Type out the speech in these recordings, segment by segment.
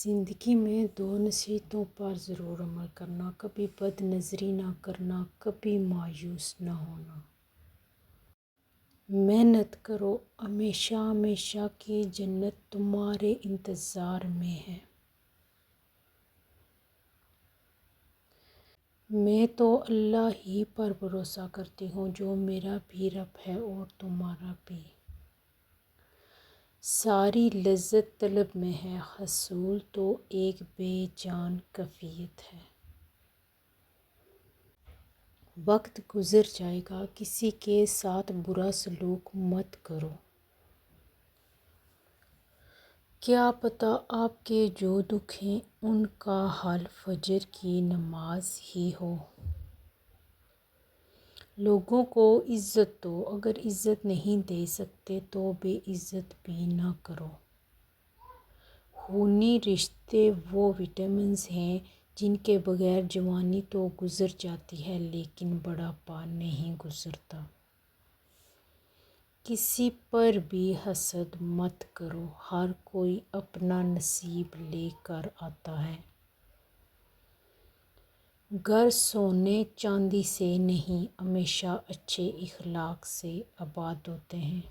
زندگی میں دو نصیحتوں پر ضرور عمل کرنا، کبھی بد نظری نہ کرنا، کبھی مایوس نہ ہونا۔ محنت کرو، ہمیشہ ہمیشہ کی جنت تمہارے انتظار میں ہے۔ میں تو اللہ ہی پر بھروسہ کرتی ہوں جو میرا بھی رب ہے اور تمہارا بھی۔ ساری لذت طلب میں ہے، حصول تو ایک بے جان کیفیت ہے۔ وقت گزر جائے گا، کسی کے ساتھ برا سلوک مت کرو۔ کیا پتہ آپ کے جو دکھ ہیں ان کا حل فجر کی نماز ہی ہو۔ لوگوں کو عزت دو، اگر عزت نہیں دے سکتے تو بے عزت بھی نہ کرو۔ خونی رشتے وہ وٹامنز ہیں جن کے بغیر جوانی تو گزر جاتی ہے لیکن بڑھاپا نہیں گزرتا۔ کسی پر بھی حسد مت کرو، ہر کوئی اپنا نصیب لے کر آتا ہے۔ گھر سونے چاندی سے نہیں، ہمیشہ اچھے اخلاق سے آباد ہوتے ہیں۔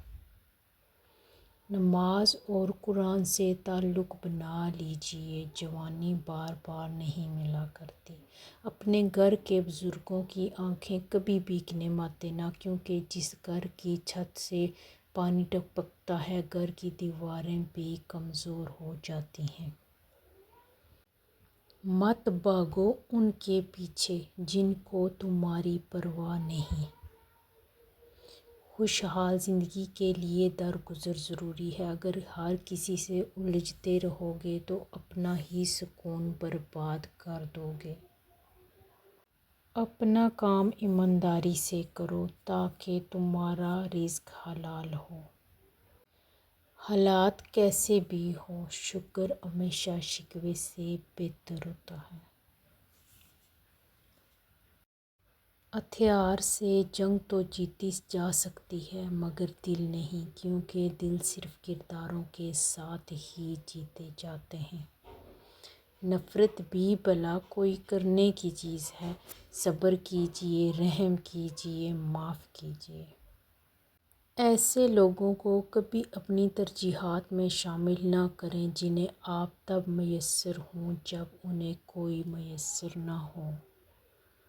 نماز اور قرآن سے تعلق بنا لیجئے، جوانی بار بار نہیں ملا کرتی۔ اپنے گھر کے بزرگوں کی آنکھیں کبھی بھیگنے مت دینا، کیونکہ جس گھر کی چھت سے پانی ٹپکتا ہے، گھر کی دیواریں بھی کمزور ہو جاتی ہیں۔ مت بھاگو ان کے پیچھے جن کو تمہاری پرواہ نہیں۔ خوشحال زندگی کے لیے درگزر ضروری ہے، اگر ہر کسی سے الجھتے رہو گے تو اپنا ہی سکون برباد کر دو گے۔ اپنا کام ایمانداری سے کرو تاکہ تمہارا رزق حلال ہو۔ حالات کیسے بھی ہوں، شکر ہمیشہ شکوے سے بہتر ہوتا ہے۔ ہتھیار سے جنگ تو جیتی جا سکتی ہے مگر دل نہیں، کیونکہ دل صرف کرداروں کے ساتھ ہی جیتے جاتے ہیں۔ نفرت بھی بھلا کوئی کرنے کی چیز ہے، صبر کیجئے، رحم کیجئے، معاف کیجئے۔ ایسے لوگوں کو کبھی اپنی ترجیحات میں شامل نہ کریں جنہیں آپ تب میسر ہوں جب انہیں کوئی میسر نہ ہو۔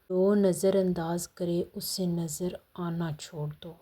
جو نظر انداز کرے اسے نظر آنا چھوڑ دو۔